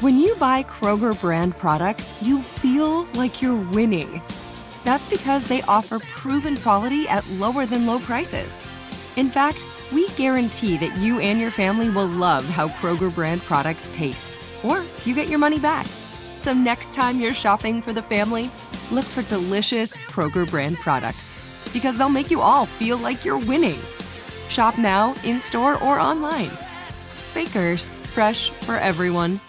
When you buy Kroger brand products, you feel like you're winning. That's because they offer proven quality at lower than low prices. In fact, we guarantee that you and your family will love how Kroger brand products taste, or you get your money back. So next time you're shopping for the family, look for delicious Kroger brand products, because they'll make you all feel like you're winning. Shop now, in-store, or online. Bakers, fresh for everyone.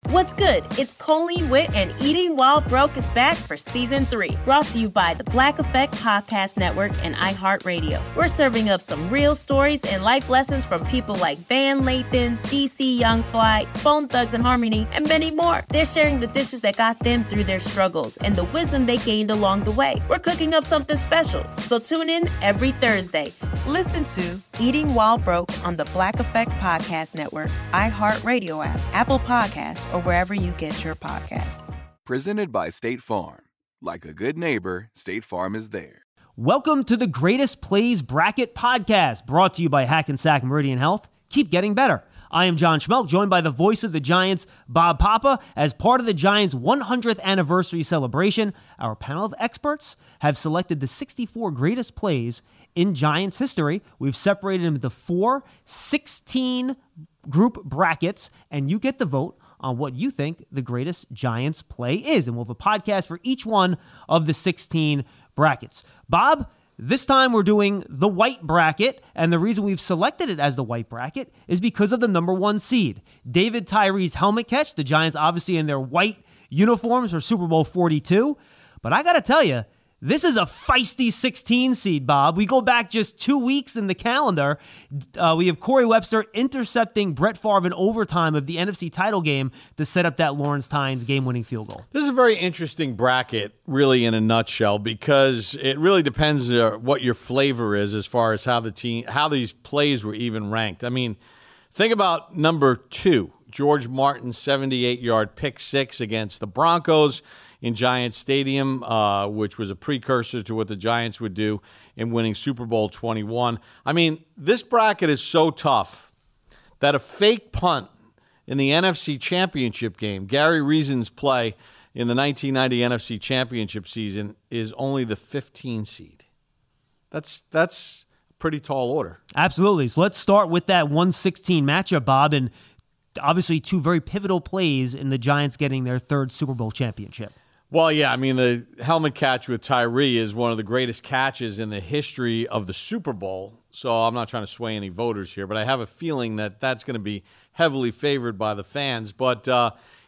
What's good? It's Colleen Witt, and Eating While Broke is back for Season 3. Brought to you by the Black Effect Podcast Network and iHeartRadio. We're serving up some real stories and life lessons from people like Van Lathan, DC Young Fly, Bone Thugs and Harmony, and many more. They're sharing the dishes that got them through their struggles and the wisdom they gained along the way. We're cooking up something special, so tune in every Thursday. Listen to Eating While Broke on the Black Effect Podcast Network, iHeartRadio app, Apple Podcasts, or wherever you get your podcasts. Presented by State Farm. Like a good neighbor, State Farm is there. Welcome to the Greatest Plays Bracket Podcast, brought to you by Hackensack Meridian Health. Keep getting better. I am John Schmeelk, joined by the voice of the Giants, Bob Papa. As part of the Giants' 100th anniversary celebration, our panel of experts have selected the 64 greatest plays in Giants history. We've separated them into 4 16-group brackets, and you get to vote on what you think the greatest Giants play is. And we'll have a podcast for each one of the 16 brackets. Bob, this time we're doing the white bracket, and the reason we've selected it as the white bracket is because of the number 1 seed. David Tyree's helmet catch, the Giants obviously in their white uniforms for Super Bowl 42. But I got to tell you, this is a feisty 16 seed, Bob. We go back just 2 weeks in the calendar. We have Corey Webster intercepting Brett Favre in overtime of the NFC title game to set up that Lawrence Tynes game-winning field goal. This is a very interesting bracket, really, in a nutshell, because it really depends what your flavor is as far as how these plays were even ranked. I mean, think about number 2, George Martin's 78-yard pick six against the Broncos in Giants Stadium, which was a precursor to what the Giants would do in winning Super Bowl 21. I mean, this bracket is so tough that a fake punt in the NFC Championship game, Gary Reason's play in the 1990 NFC Championship season, is only the 15 seed. That's a pretty tall order. Absolutely. So let's start with that 116 matchup, Bob, and obviously 2 very pivotal plays in the Giants getting their 3rd Super Bowl championship. Well, yeah, I mean, the helmet catch with Tyree is one of the greatest catches in the history of the Super Bowl. So I'm not trying to sway any voters here, but I have a feeling that that's going to be heavily favored by the fans. But,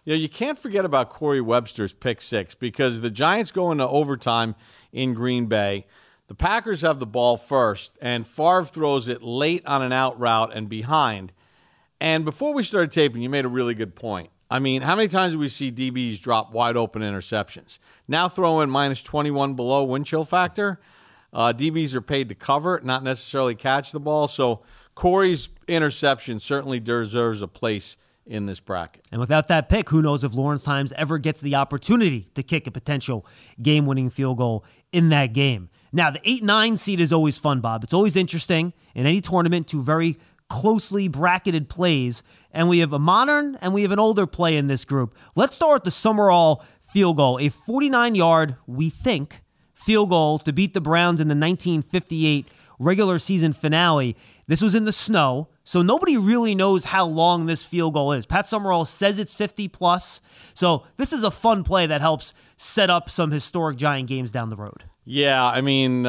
you can't forget about Corey Webster's pick six, because the Giants go into overtime in Green Bay. The Packers have the ball first, and Favre throws it late on an out route and behind. And before we started taping, you made a really good point. I mean, how many times do we see DBs drop wide open interceptions? Now throw in minus 21 below wind chill factor. DBs are paid to cover, not necessarily catch the ball. So Corey's interception certainly deserves a place in this bracket. And without that pick, who knows if Lawrence Tynes ever gets the opportunity to kick a potential game-winning field goal in that game. Now, the 8-9 seed is always fun, Bob. It's always interesting in any tournament to very closely bracketed plays, and we have a modern and we have an older play in this group. Let's start with the Summerall field goal, a 49-yard, we think, field goal to beat the Browns in the 1958 regular season finale. This was in the snow, so nobody really knows how long this field goal is. Pat Summerall says it's 50+, so this is a fun play that helps set up some historic Giant games down the road. Yeah, I mean,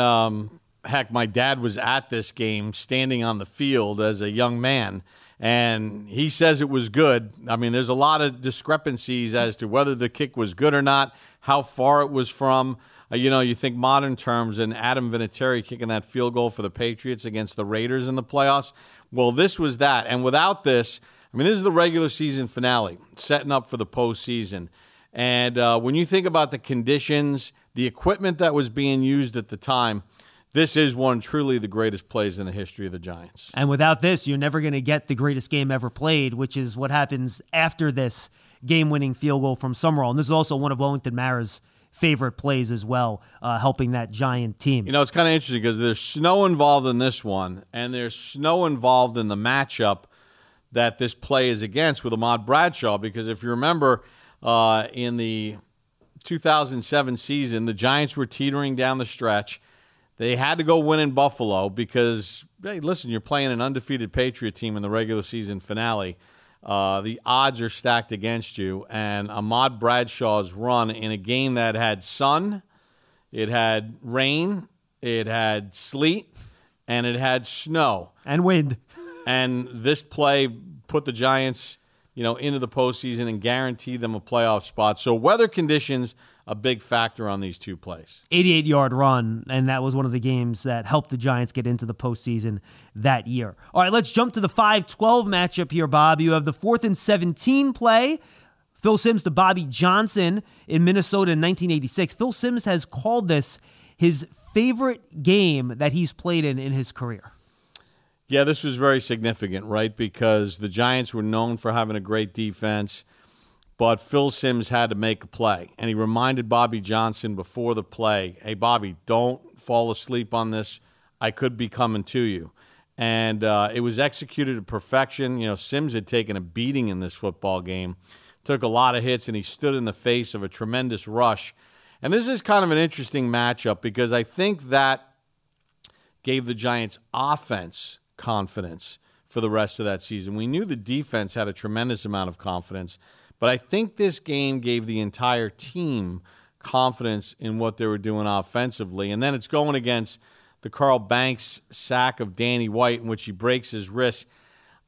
heck, my dad was at this game standing on the field as a young man, and he says it was good. I mean, there's a lot of discrepancies as to whether the kick was good or not, how far it was from. You think modern terms, and Adam Vinatieri kicking that field goal for the Patriots against the Raiders in the playoffs. Well, this was that. And without this, I mean, this is the regular season finale, setting up for the postseason. And when you think about the conditions, the equipment that was being used at the time, this is one truly the greatest plays in the history of the Giants. And without this, you're never going to get the greatest game ever played, which is what happens after this game-winning field goal from Summerall. And this is also one of Wellington Mara's favorite plays as well, helping that Giant team. It's kind of interesting because there's snow involved in this one, and there's snow involved in the matchup that this play is against with Ahmad Bradshaw, because if you remember in the 2007 season, the Giants were teetering down the stretch. They had to go win in Buffalo because, hey, listen, you're playing an undefeated Patriot team in the regular season finale. The odds are stacked against you. And Ahmad Bradshaw's run in a game that had sun, it had rain, it had sleet, and it had snow. And wind. And this play put the Giants, into the postseason and guaranteed them a playoff spot. So weather conditions, a big factor on these two plays. 88-yard run, and that was one of the games that helped the Giants get into the postseason that year. All right, let's jump to the 5-12 matchup here, Bob. You have the 4th and 17 play. Phil Simms to Bobby Johnson in Minnesota in 1986. Phil Simms has called this his favorite game that he's played in his career. Yeah, this was very significant, right? Because the Giants were known for having a great defense, but Phil Simms had to make a play. And he reminded Bobby Johnson before the play, hey, Bobby, don't fall asleep on this. I could be coming to you. And it was executed to perfection. Simms had taken a beating in this football game, took a lot of hits, and he stood in the face of a tremendous rush. And this is kind of an interesting matchup because I think that gave the Giants offense confidence for the rest of that season. We knew the defense had a tremendous amount of confidence, but I think this game gave the entire team confidence in what they were doing offensively. And then it's going against the Carl Banks sack of Danny White in which he breaks his wrist.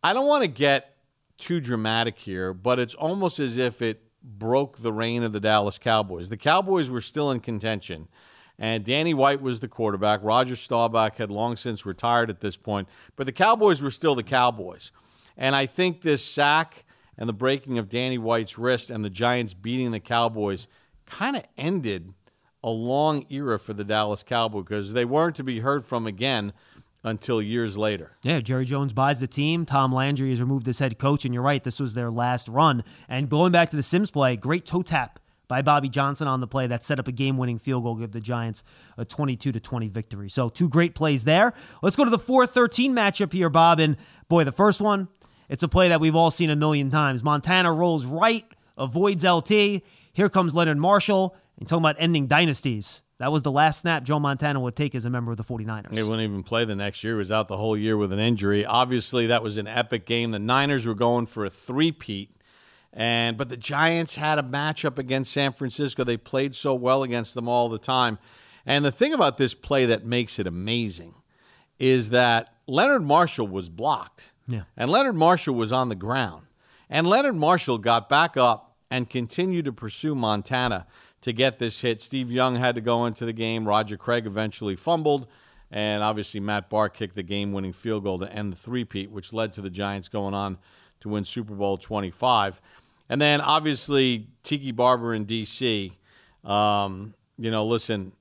I don't want to get too dramatic here, but it's almost as if it broke the reign of the Dallas Cowboys. The Cowboys were still in contention, and Danny White was the quarterback. Roger Staubach had long since retired at this point, but the Cowboys were still the Cowboys. And I think this sack and the breaking of Danny White's wrist and the Giants beating the Cowboys kind of ended a long era for the Dallas Cowboys because they weren't to be heard from again until years later. Yeah, Jerry Jones buys the team. Tom Landry is removed as head coach, and you're right, this was their last run. And going back to the Simms play, great toe tap by Bobby Johnson on the play that set up a game-winning field goal, give the Giants a 22-20 victory. So 2 great plays there. Let's go to the 4-13 matchup here, Bob. And boy, the first one, it's a play that we've all seen a million times. Montana rolls right, avoids LT. Here comes Leonard Marshall. And talking about ending dynasties. That was the last snap Joe Montana would take as a member of the 49ers. He wouldn't even play the next year. He was out the whole year with an injury. Obviously, that was an epic game. The Niners were going for a three-peat. But the Giants had a matchup against San Francisco. They played so well against them all the time. And the thing about this play that makes it amazing is that Leonard Marshall was blocked. Yeah. And Leonard Marshall was on the ground. And Leonard Marshall got back up and continued to pursue Montana to get this hit. Steve Young had to go into the game. Roger Craig eventually fumbled. And obviously Matt Barr kicked the game-winning field goal to end the three-peat, which led to the Giants going on to win Super Bowl 25. And then, obviously, Tiki Barber in D.C. Listen,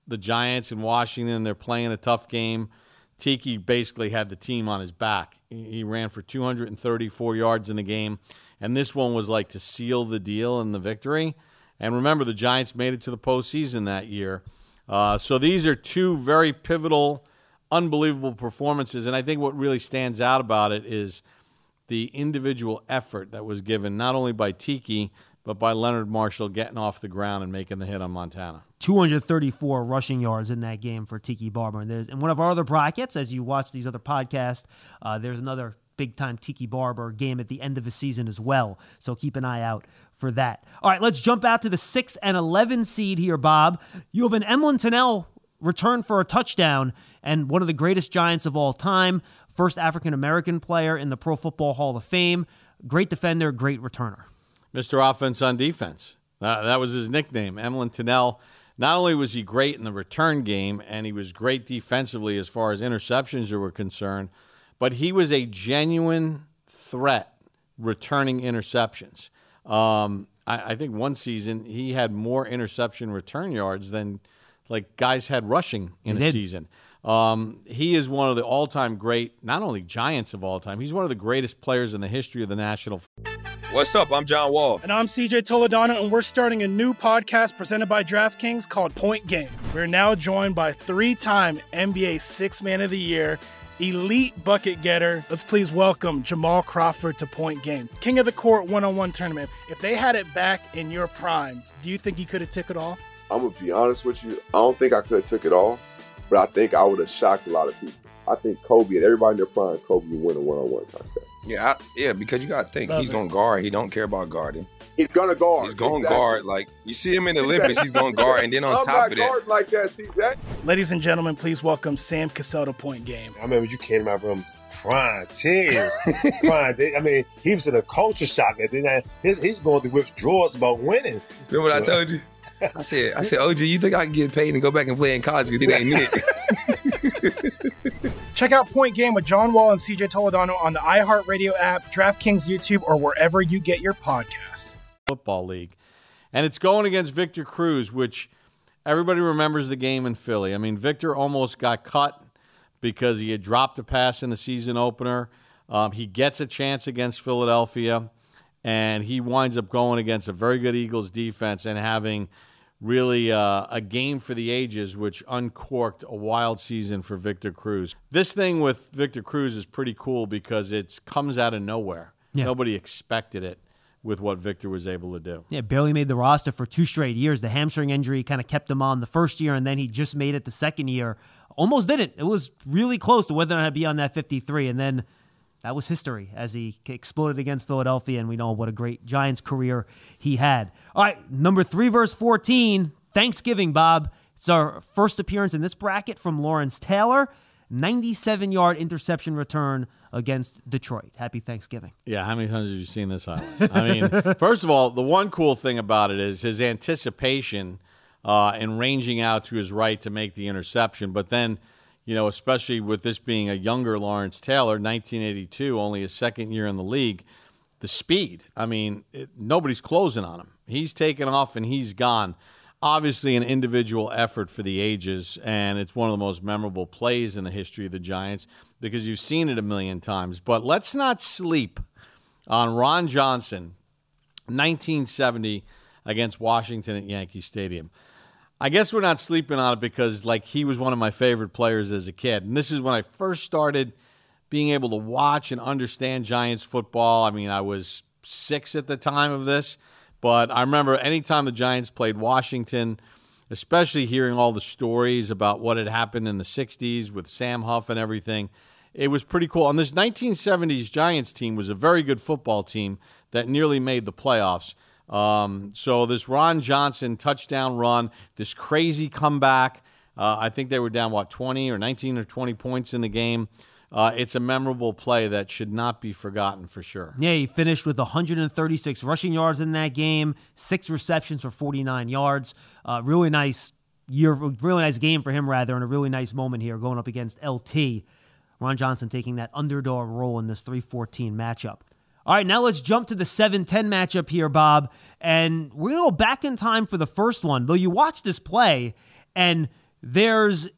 the Giants in Washington, they're playing a tough game. Tiki basically had the team on his back. He ran for 234 yards in the game. And this one was like to seal the deal and the victory. And remember, the Giants made it to the postseason that year. So these are 2 very pivotal, unbelievable performances. And I think what really stands out about it is the individual effort that was given, not only by Tiki, but by Leonard Marshall getting off the ground and making the hit on Montana. 234 rushing yards in that game for Tiki Barber. And one of our other brackets, as you watch these other podcasts, there's another big-time Tiki Barber game at the end of the season as well. So keep an eye out for that. All right, let's jump out to the 6 and 11 seed here, Bob. You have an Emlyn Tunnell return for a touchdown, and one of the greatest Giants of all time, first African-American player in the Pro Football Hall of Fame, great defender, great returner. Mr. Offense on Defense. That was his nickname, Emlyn Tunnell. Not only was he great in the return game, and he was great defensively as far as interceptions were concerned, but he was a genuine threat returning interceptions. I think one season he had more interception return yards than guys had rushing in a season. He is one of the all-time great, not only Giants of all time, he's one of the greatest players in the history of the National. What's up? I'm John Wall. And I'm CJ Toledano, and we're starting a new podcast presented by DraftKings called Point Game. We're now joined by 3-time NBA Sixth Man of the Year, elite bucket getter. Let's please welcome Jamal Crawford to Point Game. King of the Court one-on-one tournament. If they had it back in your prime, do you think you could have took it all? I'm going to be honest with you. I don't think I could have took it all, but I think I would have shocked a lot of people. I think Kobe and everybody in their prime, Kobe would win a one-on-one contest. Yeah, because you got to think, he's going to guard. He don't care about guarding. He's going to guard. He's going to guard. Like, you see him in the Olympics, he's going to guard. And then on top of that. I'm not guarding like that, CJ. Ladies and gentlemen, please welcome Sam Cassell to Point Game. I remember you came to my room crying, tears, crying. I mean, he was in a culture shock. And then he's going through withdrawals about winning. Remember what I told you? I said, OG, you think I can get paid and go back and play in college because it ain't it? Check out Point Game with John Wall and CJ Toledano on the iHeartRadio app, DraftKings YouTube, or wherever you get your podcasts. Football League. And it's going against Victor Cruz, which everybody remembers the game in Philly. I mean, Victor almost got cut because he had dropped a pass in the season opener. He gets a chance against Philadelphia, and he winds up going against a very good Eagles defense and having really a game for the ages, which uncorked a wild season for Victor Cruz. This thing with Victor Cruz is pretty cool because it comes out of nowhere. Yeah. Nobody expected it with what Victor was able to do. Yeah, barely made the roster for 2 straight years. The hamstring injury kind of kept him on the first year, and then he just made it the second year. Almost didn't. It was really close to whether or not to be on that 53, and then that was history as he exploded against Philadelphia, and we know what a great Giants career he had. All right, number 3 verse 14, Thanksgiving, Bob. It's our first appearance in this bracket from Lawrence Taylor. 97-yard interception return against Detroit. Happy Thanksgiving. Yeah, how many times have you seen this highlight? I mean, first of all, the one cool thing about it is his anticipation in ranging out to his right to make the interception, but then, you know, especially with this being a younger Lawrence Taylor, 1982, only his second year in the league, the speed. I mean, nobody's closing on him. He's taken off and he's gone. Obviously an individual effort for the ages, and it's one of the most memorable plays in the history of the Giants because you've seen it a million times. But let's not sleep on Ron Johnson, 1970 against Washington at Yankee Stadium. I guess we're not sleeping on it because, like, he was one of my favorite players as a kid. And this is when I first started being able to watch and understand Giants football. I mean, I was 6 at the time of this, but I remember anytime the Giants played Washington, especially hearing all the stories about what had happened in the 60s with Sam Huff and everything, it was pretty cool. And this 1970s Giants team was a very good football team that nearly made the playoffs. So this Ron Johnson touchdown run, this crazy comeback, I think they were down, 20 or 19 or 20 points in the game. It's a memorable play that should not be forgotten for sure. Yeah, he finished with 136 rushing yards in that game, 6 receptions for 49 yards. Really nice game for him, rather, and a really nice moment here going up against LT. Ron Johnson taking that underdog role in this 3-14 matchup. All right, now let's jump to the 7-10 matchup here, Bob. And we're going to go back in time for the first one. Though you watch this play, and there's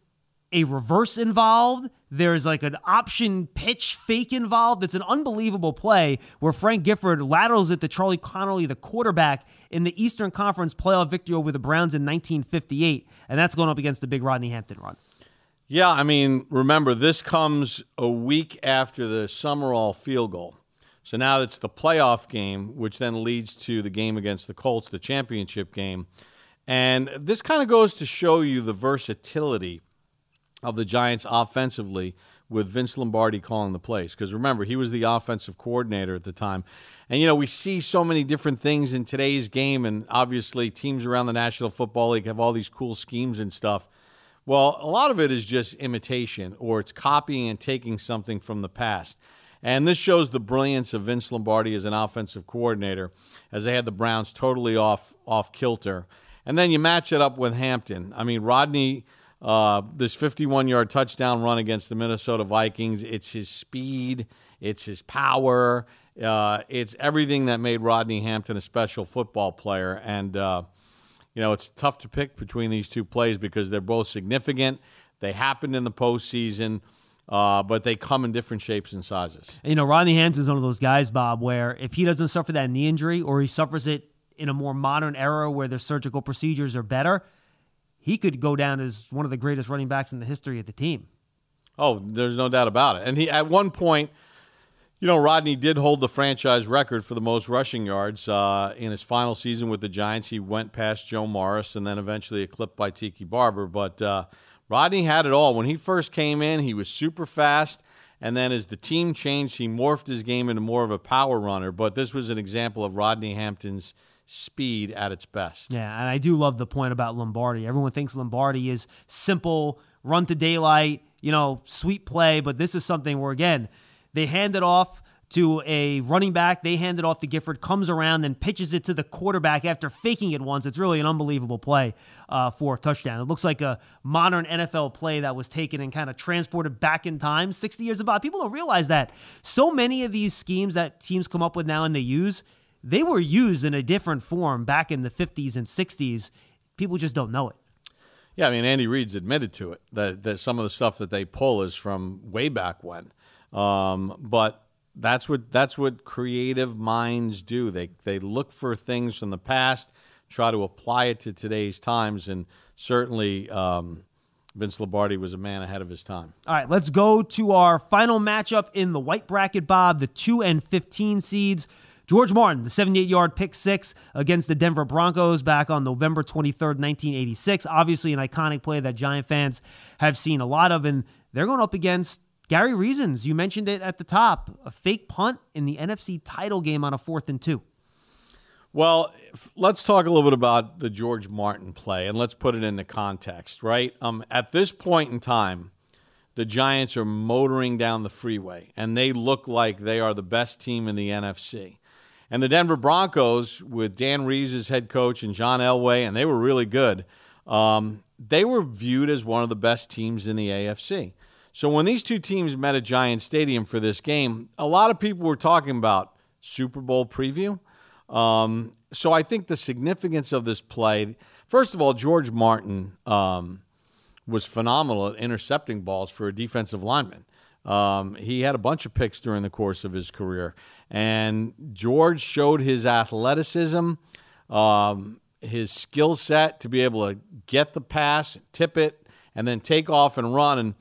a reverse involved. There's like an option pitch fake involved. It's an unbelievable play where Frank Gifford laterals it to Charlie Connolly, the quarterback, in the Eastern Conference playoff victory over the Browns in 1958. And that's going up against the big Rodney Hampton run. Yeah, I mean, remember, this comes a week after the Summerall field goal. So now it's the playoff game, which then leads to the game against the Colts, the championship game. And this kind of goes to show you the versatility of the Giants offensively with Vince Lombardi calling the plays. Because remember, he was the offensive coordinator at the time. And, you know, we see so many different things in today's game, and obviously teams around the National Football League have all these cool schemes and stuff. Well, a lot of it is just imitation, or it's copying and taking something from the past. And this shows the brilliance of Vince Lombardi as an offensive coordinator, as they had the Browns totally off kilter. And then you match it up with Hampton. I mean, Rodney, this 51-yard touchdown run against the Minnesota Vikings, it's his speed, it's his power, it's everything that made Rodney Hampton a special football player. And, you know, it's tough to pick between these two plays because they're both significant. They happened in the postseason. But they come in different shapes and sizes. You know, Rodney Hampton's one of those guys, Bob, where if he doesn't suffer that knee injury or he suffers it in a more modern era where the surgical procedures are better, he could go down as one of the greatest running backs in the history of the team. Oh, there's no doubt about it. And he at one point, Rodney did hold the franchise record for the most rushing yards in his final season with the Giants. He went past Joe Morris and then eventually eclipsed by Tiki Barber. But Rodney had it all. When he first came in, he was super fast. And then as the team changed, he morphed his game into more of a power runner. But this was an example of Rodney Hampton's speed at its best. Yeah, and I do love the point about Lombardi. Everyone thinks Lombardi is simple, run to daylight, sweet play. But this is something where, again, they hand it off to a running back. They hand it off to Gifford, comes around, then pitches it to the quarterback after faking it once. It's really an unbelievable play for a touchdown. It looks like a modern NFL play that was taken and kind of transported back in time 60 years about. People don't realize that. So many of these schemes that teams come up with now and they were used in a different form back in the 50s and 60s. People just don't know it. Yeah, I mean, Andy Reid's admitted to it, that some of the stuff that they pull is from way back when. But that's what creative minds do. They look for things from the past, try to apply it to today's times, and certainly Vince Lombardi was a man ahead of his time. All right, let's go to our final matchup in the white bracket, Bob, the 2 and 15 seeds. George Martin, the 78-yard pick six against the Denver Broncos back on November 23rd, 1986. Obviously an iconic play that Giant fans have seen a lot of, and they're going up against Gary Reasons. You mentioned it at the top, a fake punt in the NFC title game on a 4th and 2. Well, let's talk a little bit about the George Martin play, and let's put it into context, right? At this point in time, the Giants are motoring down the freeway, and they look like they are the best team in the NFC. And the Denver Broncos, with Dan Reeves as head coach and John Elway, and they were really good, they were viewed as one of the best teams in the AFC. So when these two teams met at Giant Stadium for this game, a lot of people were talking about Super Bowl preview. So I think the significance of this play, first of all, George Martin was phenomenal at intercepting balls for a defensive lineman. He had a bunch of picks during the course of his career. And George showed his athleticism, his skill set to be able to get the pass, tip it, and then take off and run. And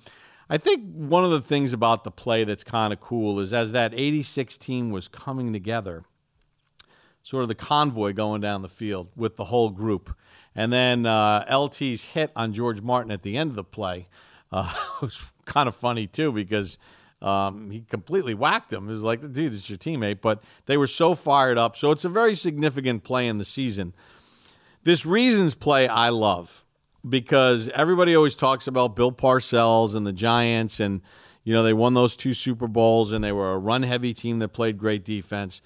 I think one of the things about the play that's kind of cool is as that 86 team was coming together, sort of the convoy going down the field with the whole group. And then LT's hit on George Martin at the end of the play was kind of funny, too, because he completely whacked him. It was like, dude, it's your teammate. But they were so fired up. So it's a very significant play in the season. This Reasons play I love because everybody always talks about Bill Parcells and the Giants. And, they won those 2 Super Bowls, and they were a run-heavy team that played great defense.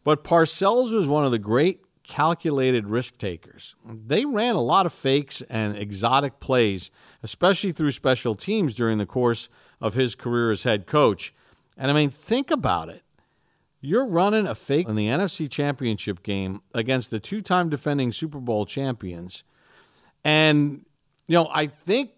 But Parcells was one of the great calculated risk takers. They ran a lot of fakes and exotic plays, especially through special teams during the course of his career as head coach. And I mean, think about it. You're running a fake in the NFC Championship game against the 2-time defending Super Bowl champions. And, I think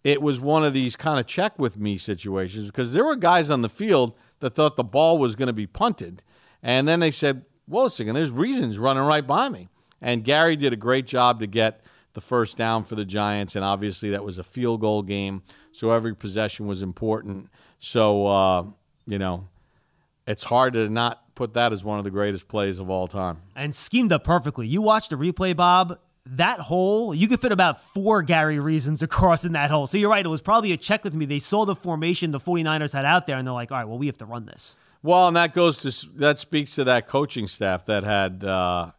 it was one of these kind of check with me situations because there were guys on the field that thought the ball was going to be punted. And then they said, whoa a second, there's Reasons running right by me. And Gary did a great job to get the first down for the Giants, and obviously that was a field goal game, so every possession was important. So, it's hard to not put that as one of the greatest plays of all time. And schemed up perfectly. You watched the replay, Bob. That hole, you could fit about 4 Gary Reasons across in that hole. So you're right, it was probably a check with me. They saw the formation the 49ers had out there, and they're like, all right, well, we have to run this. Well, and that speaks to that coaching staff that had, a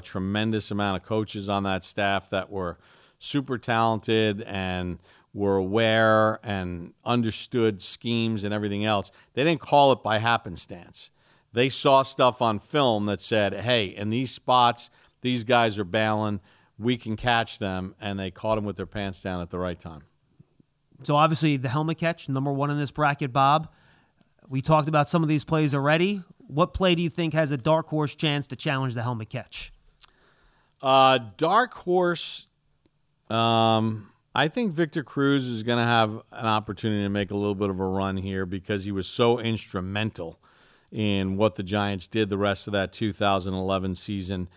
tremendous amount of coaches on that staff that were super talented and were aware and understood schemes and everything else. They didn't call it by happenstance. They saw stuff on film that said, hey, in these spots, these guys are bailing. We can catch them, and they caught them with their pants down at the right time. So obviously the helmet catch, number 1 in this bracket, Bob. We talked about some of these plays already. What play do you think has a dark horse chance to challenge the helmet catch? Dark horse, I think Victor Cruz is going to have an opportunity to make a little bit of a run here because he was so instrumental in what the Giants did the rest of that 2011 season.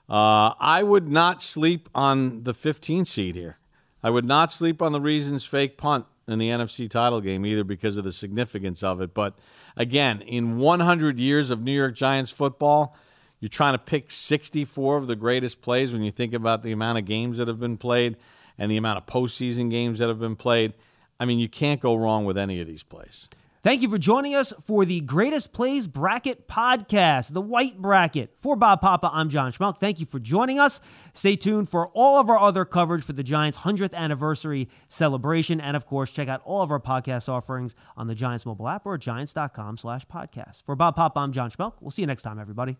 I would not sleep on the 15 seed here. I would not sleep on the Reasons fake punt. in the NFC title game either because of the significance of it. But again, in 100 years of New York Giants football, you're trying to pick 64 of the greatest plays when you think about the amount of games that have been played and the amount of postseason games that have been played. I mean, you can't go wrong with any of these plays. Thank you for joining us for the Greatest Plays Bracket podcast, the White Bracket. For Bob Papa, I'm John Schmeelk. Thank you for joining us. Stay tuned for all of our other coverage for the Giants' 100th anniversary celebration. And, of course, check out all of our podcast offerings on the Giants mobile app or at giants.com/podcast. For Bob Papa, I'm John Schmeelk. We'll see you next time, everybody.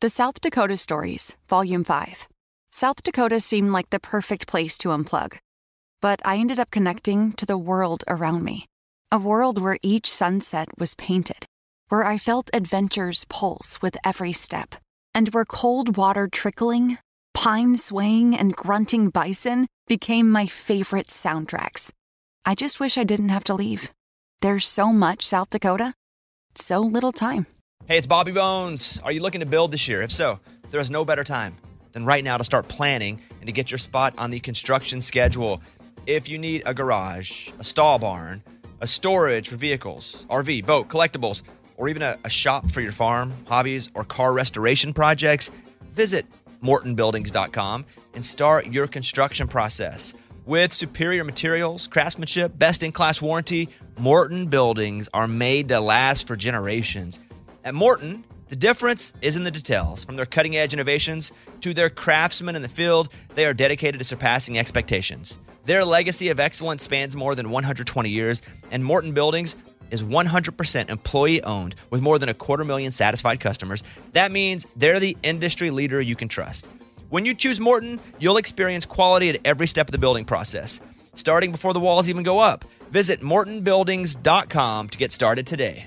The South Dakota Stories, Volume 5. South Dakota seemed like the perfect place to unplug. But I ended up connecting to the world around me. A world where each sunset was painted, where I felt adventure's pulse with every step, and where cold water trickling, pine swaying, and grunting bison became my favorite soundtracks. I just wish I didn't have to leave. There's so much South Dakota, so little time. Hey, it's Bobby Bones. Are you looking to build this year? If so, there is no better time than right now to start planning and to get your spot on the construction schedule. If you need a garage, a stall barn, a storage for vehicles, RV, boat, collectibles, or even a shop for your farm, hobbies, or car restoration projects, visit MortonBuildings.com and start your construction process. With superior materials, craftsmanship, best-in-class warranty, Morton Buildings are made to last for generations. At Morton, the difference is in the details. From their cutting-edge innovations to their craftsmen in the field, they are dedicated to surpassing expectations. Their legacy of excellence spans more than 120 years, and Morton Buildings is 100% employee-owned with more than 250,000 satisfied customers. That means they're the industry leader you can trust. When you choose Morton, you'll experience quality at every step of the building process, starting before the walls even go up. Visit MortonBuildings.com to get started today.